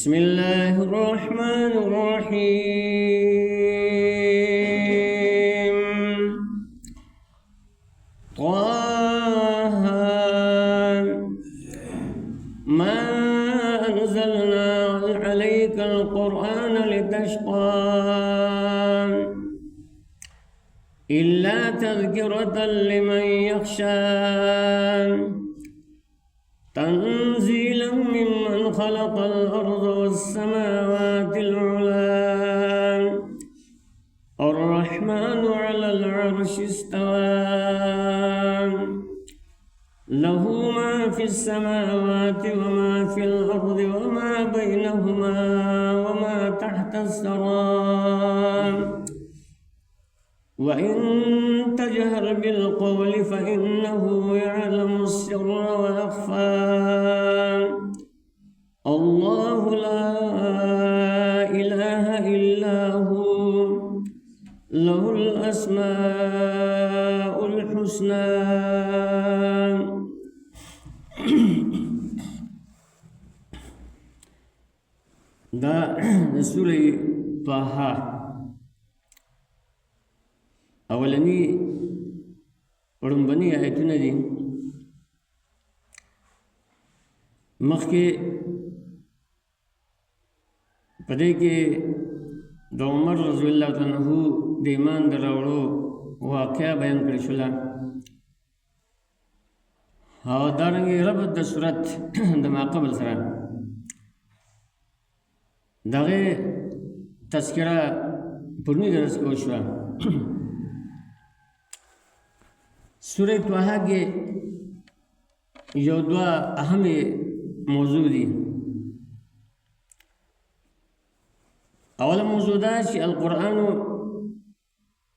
بسم الله الرحمن الرحيم طه ما أنزلنا عليك القرآن لتشقى إلا تذكرة لمن يخشى تنزيلا ممن خلق الأرض والسماوات العلى الرحمن على العرش استوى له ما في السماوات وما في الأرض وما بينهما وما تحت الثرى وإن تجهر بالقول فإنه يعلم السر وأخفى الله لا إله إلا هو له الأسماء الحسنى. دا سورة طه اولنی رنبنی آیتونه دي. مخکې په دې کې د عمر رضی الله تعالی عنہ د ایمان د راوړو واقعه بیان کړې شوله او دارنګې ربط د صورت د ما قبل سره دغه تذکره پرونی درس کې وشوه. سورة طه کې یو دوه اهم موضوع دي. اول موضوع دا چې القرآن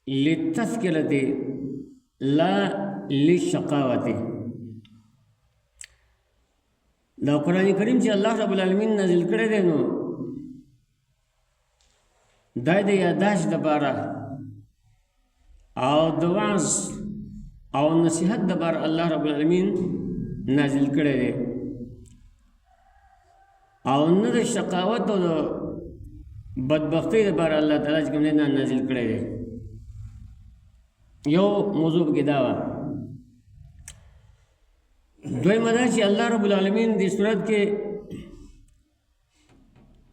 للتذکرة لا للشقاوة. دا قرآن کریم چې الله رب العالمین نازل کړی دی نو دا د یاداشت دپاره او د وعظ او نصیحت دپاره الله رب العالمین نازل کړی دی او نه د شقاوت او د بدبختۍ دپاره الله تعالی چې کوم دی نازل کړی دی. یو موضوع پکې دا وه. دویمه دا چې الله رب العالمین دې صورت کې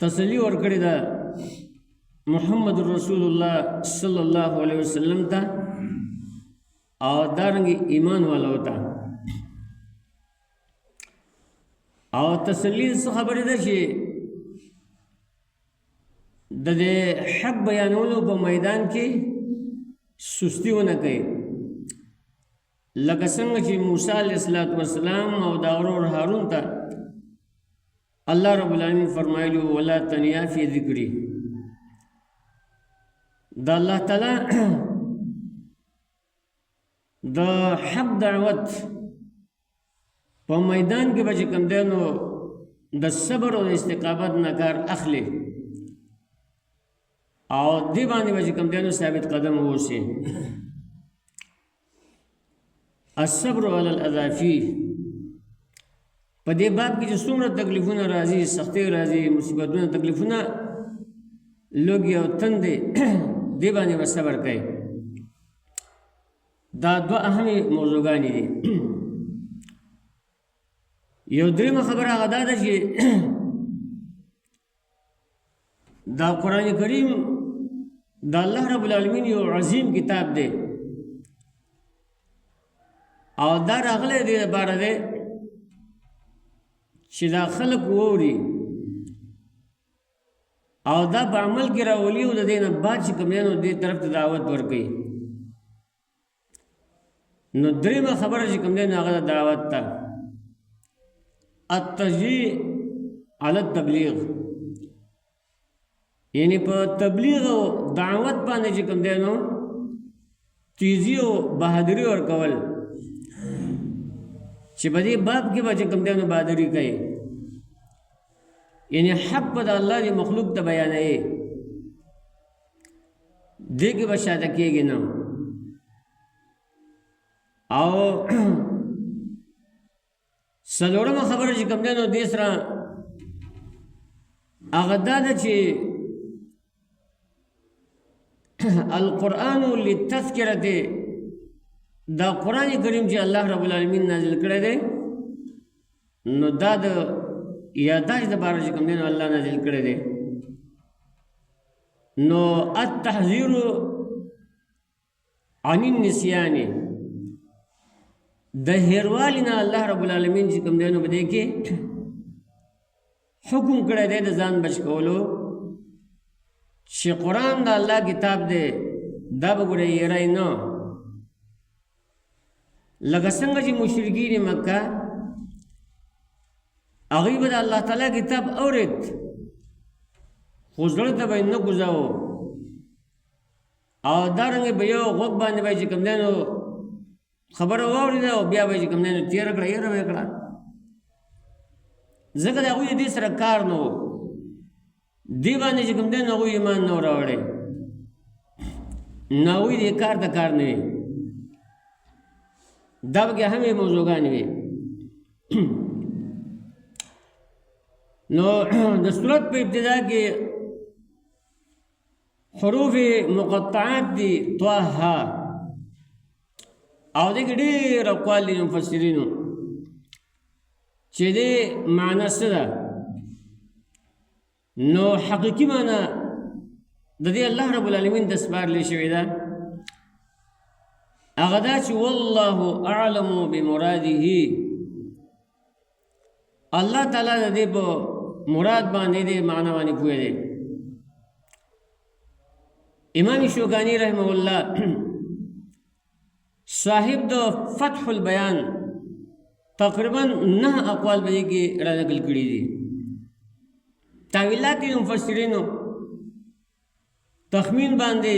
تسلی ورکړې ده محمد رسول الله صلی الله علیه وسلم ته او دارنګې ایمان والو ته او تسلی څه خبرې ده چې د دې حق بیانولو په میدان کې سستی ونه کوي، لکه څنګه چې موسی علیه السلام او د ورور هارون ته الله رب العالمین فرمایلو ولا تنیا فی ذکری. د الله تعالی د حق دعوت په میدان کې به چې کوم دی نو د صبر او د استقامت نه کار اخلي او دې باندې به چې کوم دی نو ثابت قدم واوسي. الصبر علی الاذى فيه. په دې باب کې چې څومره تکلیفونه راځي، سختۍ راځي، مصیبتونه، تکلیفونه، لوږې او تندې، دې باندې به صبر کوي. دا دوه اهمې موضوعګانې دي. یو درېیمه خبره هغه دا ده چې دا قرآن کریم د الله رب العالمین یو عظیم کتاب دی او دا راغلی دې لپاره دی چې دا خلق واوري او دا په عمل کې راولي او د دې نه بعد چې کوم دی نو دې طرف ته دعوت ورکوي. نو درېیمه خبره چې کوم دی نو هغه د دعوت ته التشجیع علی التبلیغ، یعنی په تبلیغ او دعوت باندې چې کوم دی نو تیزی او بہادری ورکول چې په دې باب کې به چې کوم دی نو بہادری کوي، یعنی حق په د الله د مخلوق ته بیانوي، دې کې به شاته کېږي نه. او څلورمه خبره چې کوم دی نو دې سره هغه دا ده چې القرآن للتذکرة دا قرآن کریم چې الله رب العالمین نازل کړی دی نو دا د یاداشت دپاره چې کوم دی نو الله نازل کړی دی نو التحذير عن النسيان د هیروالي نه الله رب العالمین چې کوم دی نو په دې کې حکم کړی دی د ځان بچ کولو چې قرآن د الله کتاب دی دا به ګوره یېری نه لکه څنګه چې مشرکین مکه هغوی به د الله تعالی کتاب اورېد خو زړه ته به یې نه ګوزاوه او دارنګې به یو غوږ باندې به یې چې کوم دی نو خبره واورېده او بیا به یې چې کوم دی نو تېره کړه هېره به یې کړه ځکه د هغوی د دې سره کار نه و دې باندې چې کوم دی نو هغوی ایمان نه و راوړی نو هغوی دې کار ته کار نه وي دا پکې هم یې موضوعګانې وي نو د صورت په ابتدا کې حروف مقطعات دي طه او دې کې ډېر اقوال دي مفسرینو چې دې معنی څه ده نو حقیقي معنی د دې الله رب العالمین د سپارلې شوې ده هغه دا چې والله اعلم بمراده الله تعالی د دې په مراد باندې دې معنی باندې پوهه دی امام شوکانی رحمه الله صاحب د فتح البیان تقریبا 9 اقوال به کې را نقل کړي دي تاویلات مفسرینو تخمین باندې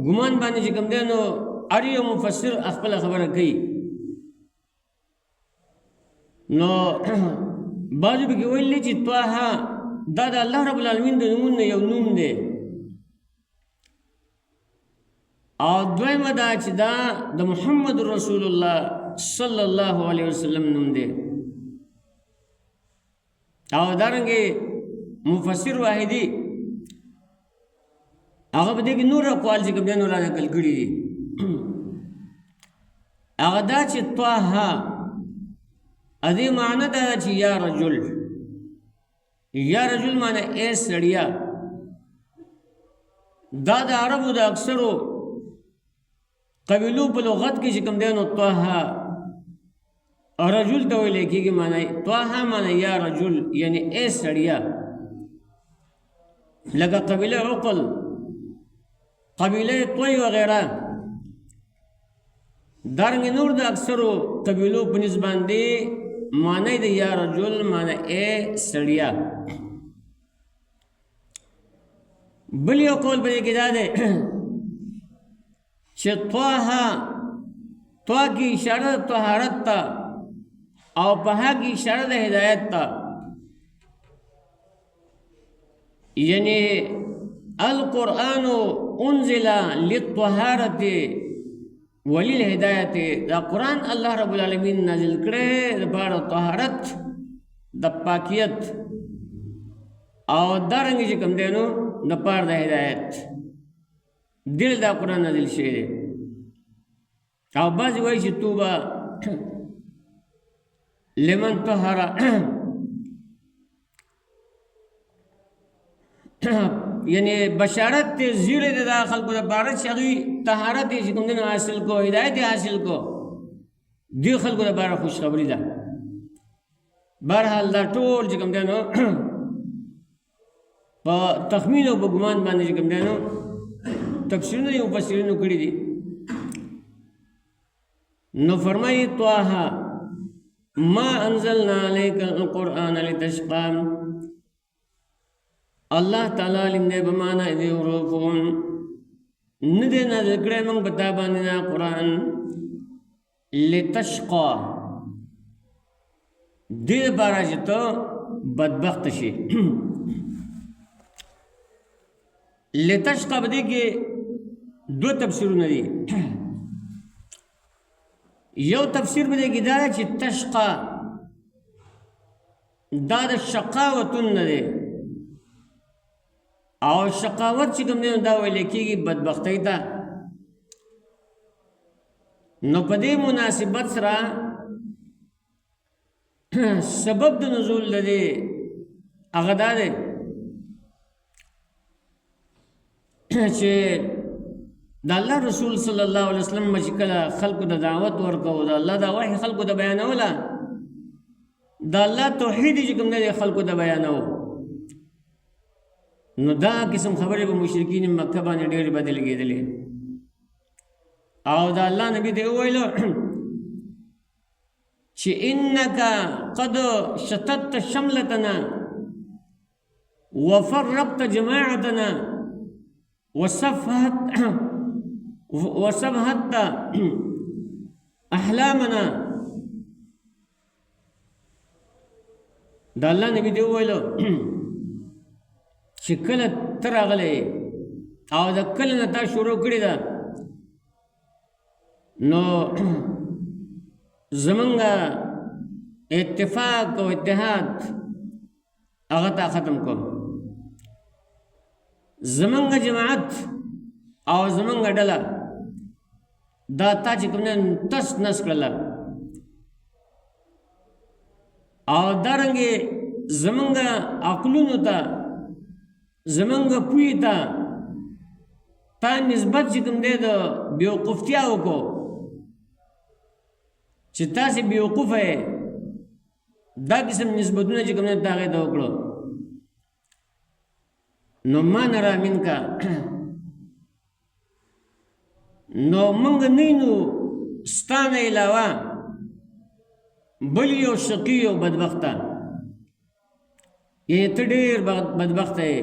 ګمان باندې چې کوم دی نو هر یو مفسر خپل خبره کوي نو بعضو پکې ویلي چې طه دا د الله رب العالمین د نومونو یو نوم دی او دویمه دا چې دا د محمد رسول الله صلی الله علیه وسلم نوم دی او دارنګې مفسر واحدی هغه په دې کې نور اقوال چې کوم دی نو را نقل کړي دي هغه دا چې طه ادې معنی دا چې یا رجل معنی اے سړیا دا د عربو د اکثرو قبیلو په لغت کې چې کوم دی نو طه رجل ته ویل کېږي معنی طه معنی یا رجل یعنی اے سړیا لکه قبیله عقل قبیله طوی وغیره دارنګې نور د اکثرو قبیلو په نسبت باندې معنی د یا رجل معنی اے سړیا بل یو قول په دې کې دا دی چې طه کی اشاره د طهارت ته او په کی اشاره د هدایت ته یعنی القرآن انزل للطهارة وللهدایت دا قرآن الله رب العالمین نازل کړی لپاره طهارت د پاکیت او دارنګې چې کوم دی نو لپاره د هدایت دل دا قرآن نازل شوی دی او بعضې وایي چې توبه لمن طهر یعنی بشارت ته زیره د خلکو د بارت شغي طهارت چې کوم دین حاصل کو هدایت حاصل کو دی خلکو د بار خوش خبری ده بهرحال دا ټول چې کوم دین په تخمین او په ګمان باندې چې کوم دین تفسیرونه یو مفسرینو کړی دي نو فرمایي طه ما انزلنا عليك القرآن لتشقى الله تعالی علم دې بمانا دې حروفون نه دې نازل کړی موږ په تا باندې دا قرآن لتشقى دې لپاره چې ته بدبخت شي لتشقى په دې کې دو تفسیرونه دي یو تفسیر په دې کې دا چې تشقى دا د شقاوتون نه دی او شقاوت چې کوم دی دا ویل کېږي بدبختۍ ته. نو په دې مناسبت سره سبب د نزول د دې هغه دا دی چې د الله رسول صلی الله علیه وسلم چې کله خلکو د دعوت ورکو د الله دا وحی خلکو د بیانوله د الله توحید چې کوم دی خلکو د بیانو، نو دا قسم خبرې به مشرکین مکه باندې ډېرې بدې لګېدلې. او د الله نبی دی وویلو چې انک قد شتت شملتنا وفرقت جماعتنا وسفهت احلامنا. د الله نبی دی وویلو چې کله ته راغلی او د کله نه تا شروع کړې ده نو زمونږ اتفاق او اتحاد هغه تا ختم کو، زمونږ جماعت او زمونږ ډله دا تا چې کوم نه تس نس کړله، او دارنګې زمونږ عقلونو ته زمونږ پوی ته تا نسبت چې کوم دی د بیوقوفتیا وکړو چې تاسې بیوقوفه یې، دا قسم نسبتونه چې کوم دی تا هغې ته وکړو. نو ما نرا منکا نو موږ نه یو ستا نه علاوه بل یو شقي او بدبخته، یعنې ته ډېر بدبخته یې.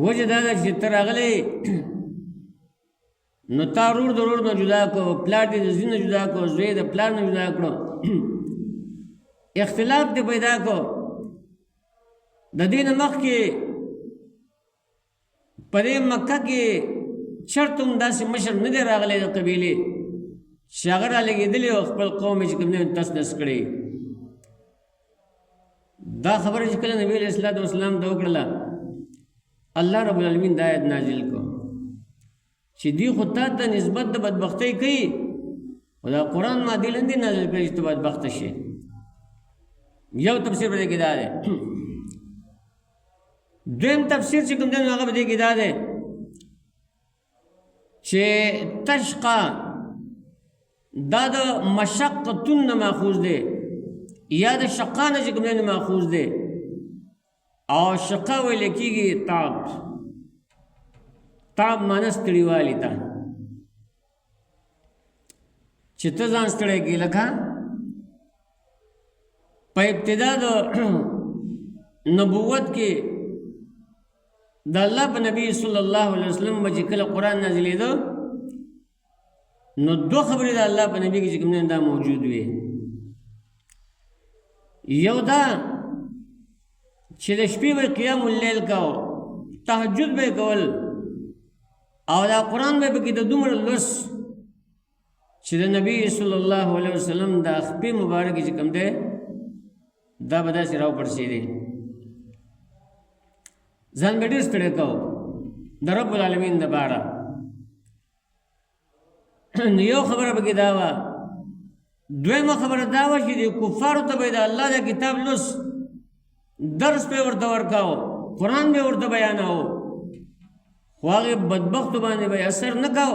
وجه دا ده چې ته راغلی نو تا ورور د ورور نه جدا کړو، پلار دې د زوی نه جدا کړو، زوی د پلار نه جدا کړو، اختلاف دې پیدا کړو. د دې نه مخکې په دې مکه کې چېرته هم داسې مشر نه دی راغلی د قبیلې چې هغه رالګېدلی او خپل قوم یې چې کوم دی تس نس کړی. دا خبره چې کله نبي علیه الصلاة والسلام ته وکړله، الله رب العالمین دا آیت نازل کو چې دی خو تا ته نسبت د بدبختۍ کوي، او دا قرآن ما دې لاندې نازل کړی چې ته بدبخته شي. یو تفسیر په دې کې دا دی. دویم تفسیر چې کوم دی نو هغه په دې کې دا دی چې تشقا دا د مشقتون نه ماخوذ دی یا د شقا نه چې کوم دی ماخوذ دی، او شقا ویل کېږي تاب. تاب معنی ستړیوالي ته چې ته ځان ستړی کړې. لکه په ابتدا د نبوت کې د الله په نبی صلی الله علیه وسلم چې کله قرآن نازلېده نو دو خبرې د الله په نبی کې چې کوم دا موجود وي. یو دا چې د شپې به قیام اللیل کو، تهجد به کول، او دا قرآن به پکې د دومره لوست چې د نبی صلی الله علیه وسلم د خپې مبارکې چې کوم دی دا به داسې راوپړسېدی، ځان به ډېر ستړی کو د رب العالمین دپاره. نو یو خبره پکې دا وه. دویمه خبره دا وه چې د کفارو ته به د الله د کتاب لوست درس به ورته ورکاو، قرآن به ورته بیاناو، خو هغې بدبختو باندې به اثر نه کاو.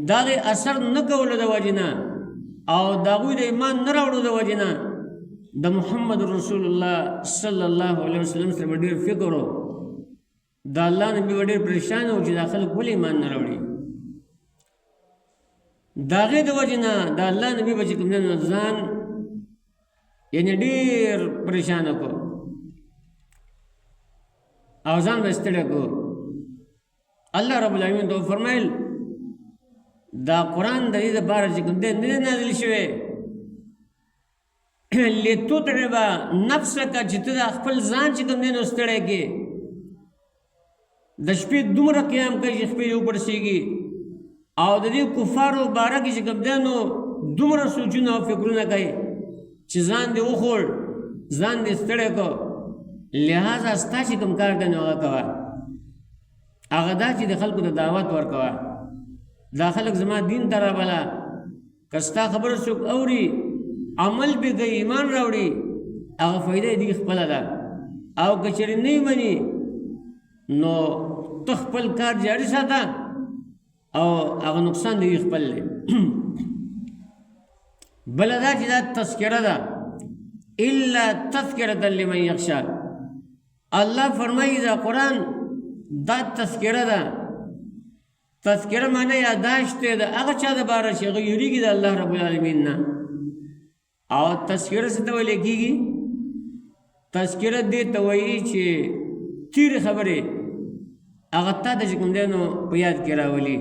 د هغې اثر نه کولو د وجې نه او د هغوی د ایمان نه راوړو د وجې نه د محمد رسول الله صلی الله علیه وسلم سره به ډېر فکر و. د الله نبي به ډېر پریشان و چې دا خلک ولې ایمان نه راوړي. د هغې د وجې نه د الله نبي به چې کوم دی نو ځان یعنې ډېر پریشانه کو او ځان به ستړی کو. الله رب العالمین ته وفرمیل دا قرآن د دې دپاره چې کوم دی نه دی نازل شوی لتتعب نفسک چې ته د خپل ځان چې کوم دی نو ستړی کې د شپې دومره قیام کوي چې شپې وپړسېږي، او د دې کفارو باره کې چې کوم دی نو دومره سوچونه او فکرونه کوي چې ځان دې وخوړ، ځان دې ستړی کو، لہذا ستا چې کوم کار دی نو هغه کوه. هغه دا چې د خلکو ته دعوت ورکوه، دا خلک زما دین ته رابله. که ستا خبره څوک اوري عمل پې کوي ایمان راوړي هغه فایده یې دي خپله ده، او که چېرې نه یې مني نو ته خپل کار جاري ساته او هغه نقصان د دې خپل دی. بله دا چې دا تذکره ده، الا تذکرة لمن یخشا. الله فرمایي دا قرآن دا تذکره ده. تذکره معنی یاداشت دی د هغه چا دپاره چې هغه یریږي د الله رب العالمین نه. او تذکره څه ته ویلی کېږي؟ تذکره دې ته وایي چې تیرې خبرې هغه تا ته چې کوم دی نو په یاد کې راولي،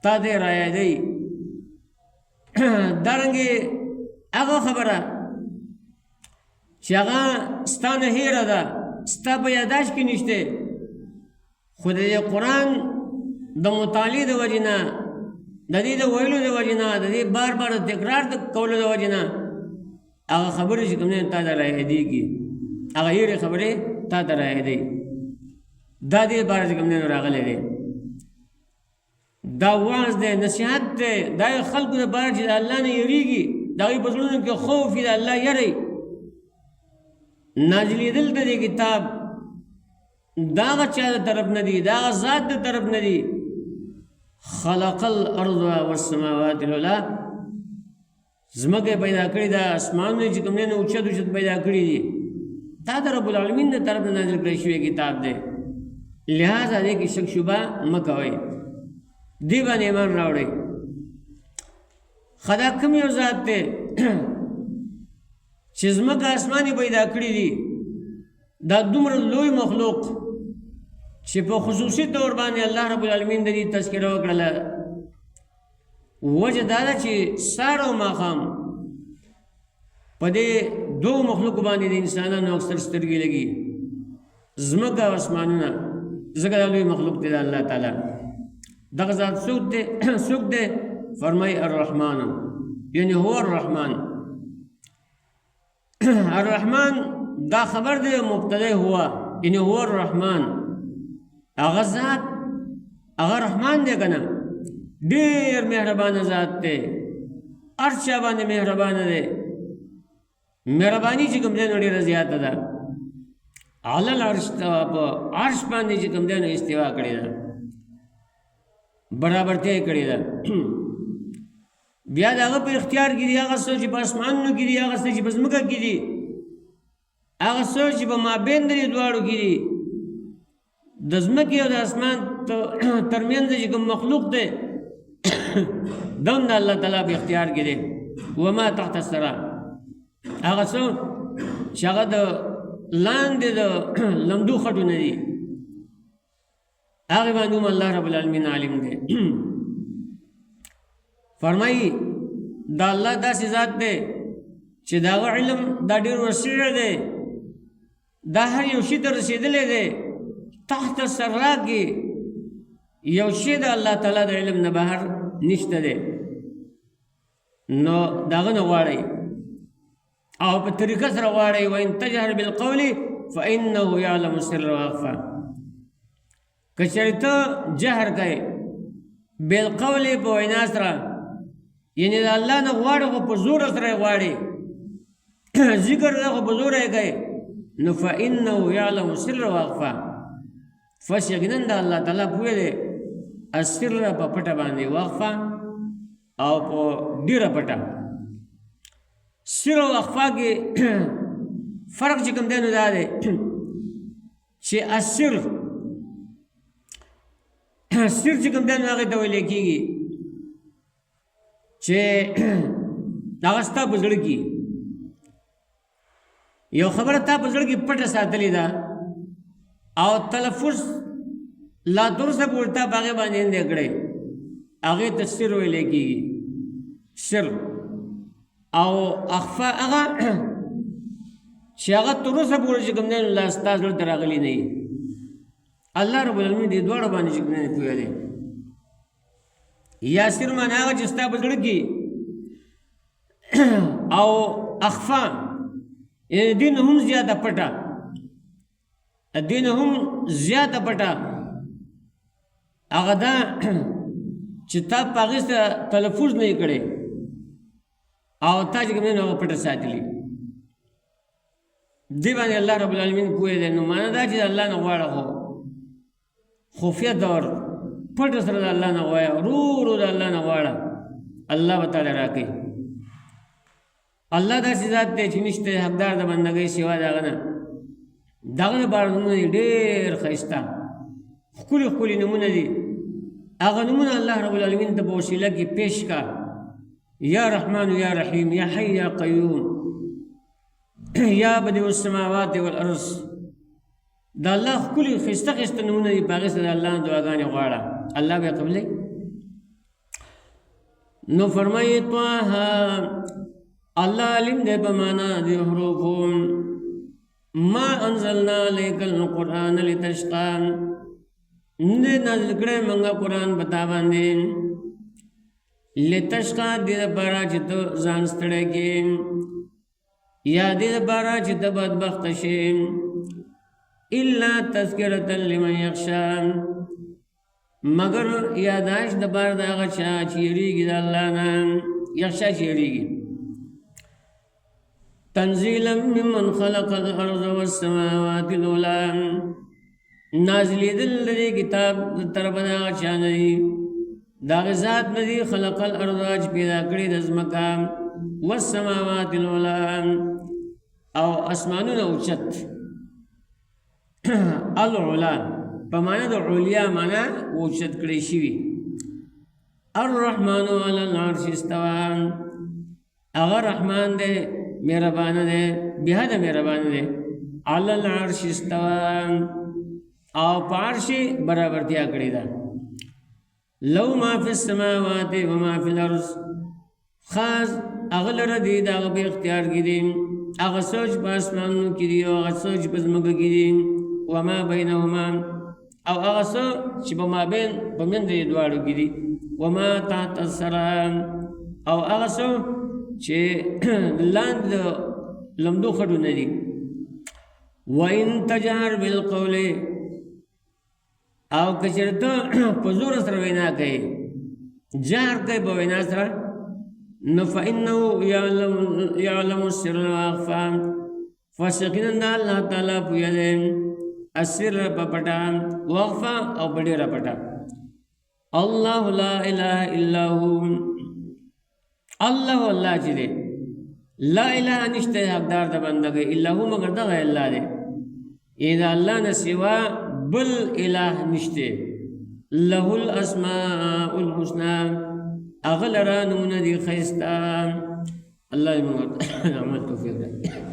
تا دې رایادوي. دارنګې هغه خبره چې هغه ستا نه هېره ده، ستا په یاداشت کې نشته، خو د دې قرآن د مطالعې د وجې نه، د دې د ویلو د وجې نه، د دې بار بار تکرار د کولو د وجې نه هغه خبرې چې کوم دی تا ته رایادېږي، هغه هېرې خبرې تا ته رایادوي. دا دې لپاره چې کوم دی نو راغلی دی. دا وعظ دی، نصیحت دی، دا یې خلکو دپاره چې د الله نه یېرېږي، د هغوی په زړونو کې خوف وي، د الله یری. نازلېدل د دې کتاب دا هغه چا د طرف نه دي، دا هغه ذات د طرف نه دي. خلق الارض والسماوات العلا، ځمکه پیدا کړې ده، اسمانونه چې کوم دی نو اوچت اوچت پیدا کړي دي. دا د رب العالمین د طرف نه نازل کړی شوی کتاب دی. لہذا دې کې شک شبه مه کوئ، دې باندې ایمان راوړئ. خدا کوم یو ذات دی چې ځمکه اسمانې پیدا کړي دي، دا دومره لوی مخلوق چې په خصوصي طور باندې الله رب العالمین د دې تذکره وکړله. وجه دا ده چې سهار او ماښام په دې دوو مخلوقو باندې د انسانانو اکثر سترګې لګي، ځمکه او اسمانونه، ځکه دا لوی مخلوق دی د الله تعالی. دغه ذات څوک دی؟ فرمایي الرحمن، یعنی هو الرحمن. الرحمن دا خبر دی مبتدا هو، یعنی هو الرحمن. هغه ذات هغه رحمان دی که نه؟ ډېر مهربانه ذات دی، هر چا باندې مهربانه دی. مهرباني چې کوم دی نو ډېره زیاته ده. علی العرش استوا، په عرش باندې چې کوم دی نو استوا کړې ده، برابرتیا یې کړې ده. بیا د هغه په اختیار کې دي هغه څه چې په اسمانونو کې دي، هغه څه چې په ځمکه کې دي، هغه څه چې په مابین د دې دواړو کې دي. د ځمکې او د اسمان ترمنځ چې کوم مخلوق دی دا هم د الله تعالی په اختیار کې دی. وما تحت الثرى، هغه څه چې هغه د لاندې د لمدو خټو نه دي، هغې باندې هم الله رب العالمین عالم دی. فرمایي دا الله داسې ذات دی چې د هغه علم دا ډېر وسیع دی، دا هر یو شي ته رسېدلی دی. تحت الثرى کې یو شی د الله تعالی د علم نه بهر نشته دی، نو د هغه نه غواړئ او په طریقه سره غواړئ. وان تجهر بالقول فانه یعلم السر واخفى. که چېرې ته جهر کوې بالقول په وینا سره، یعنې د الله نه غواړې خو په زوره سره یې غواړې، ذکر ده خو په زوره یې کوې، نو فانه یعلم السر واخفى. فس یقینا د الله تعالی پوهه دی السر په پټه باندې، واخفا او په ډیره پټه. سر او اخفا کې فرق چې کوم دی نو دا دی چې السر چې کوم دی نو هغې ته ویلی کېږي چې هغه ستا په زړه کې یو خبره تا په زړه کې پټه ساتلې ده او تلفظ لا درسته پورته په هغې باندې اندې کړی، هغې ته سر ویلی کېږي، سر. او اخفا هغه چې هغه تر اوسه پورې چې کوم دی نو لا ستا زړه ته راغلی نه وي. الله رب العالمین دې دواړو باندې چې کوم دی پوهه دی. یا سر معنی هغه چې ستا په زړه کې، او اخفا یعنې دې نه هم زیاته پټه، دین هم زیاته پټه هغه دا چې تا په هغې سره تلفظ نه یې کړی او تا چې کوم دی نو هغه پټه ساتلي دې باندې الله رب العالمین پوهې دی نو معنا دا چې د الله نه غواړه خو خفیه دور پټ سره د الله نه غواړه ورو ورو د الله نه غواړه الله به تعالی راکوي الله داسې ذات دی چې نشته حقدار د بندګۍ سوا د هغه نه د هغه لپاره نومونه دي ډېر ښایسته ښکلي ښکلي نومونه دي هغه نومونه الله رب العالمین ته په وسیله کې پیش کا یا رحمان یا رحیم یا حی یا قیوم یا بدیع السماوات والارض د الله ښکلي ښایسته ښایسته نومونه دي په هغې سره د الله نه دعاګانې غواړه الله به یې قبلوي نو فرمایي طه الله علم دی په معنا د حروفو ما انزلنا علیک القرآن لتشقى نه نازل کړی موږ قرآن په تا باندې لتشقى دې دپاره چې ته ځان ستړی کړې یا دې دپاره چې ته بدبخته شې الا تذکرة لمن یخشى مگر یاداش دپاره د هغه چا چې یریږي د الله نه یخشا چې یریږي تنزیلا ممن خلق الارض والسماوات العلی نازلیدل دی کتاب طرف د هغه چا نه دی د هغې ذات نه دی خلق الارض چې پیدا کړي د ځمکه والسماوات العلی او اسمانونه اوچت العلا په معنا د علیا معنا اوچت کړی شوي الرحمن علی العرش استوى هغه رحمان دی مهربانه دی بهده مهربانه دی علی العرش استوى او په عرش برابرتیا کړې ده لو ما فی السماوات و ما فی الارض خاص هغه لره دی د هغه په اختیار کې دي هغه سوچ په اسمانونو کې دي او هغه سوچ په ځمکه کې دي وما بینهما او هغه څه چې په مابین په منځ یې دواړو کې دي وما تحت الثرى او هغه څه چې لاندې لمدو خټو نه دي وان تجهر بالقول او که چېرته په زور سره وینا کوي جهر کوي په وینا سره نو فانه یعلم السر واخفى فسقنا الله تعالی پوهه دی السر په پټه واخفى او په ډېره پټه الله لا اله الا هو الله الله چې دی لا اله نشته حقدار د بندګۍ الا هو مگر دغه الله دی اذا الله نه سوا بل اله نشته له الاسماء الحسنى اغلرا نمونه دي خيستا الله يمنع عمل توفيق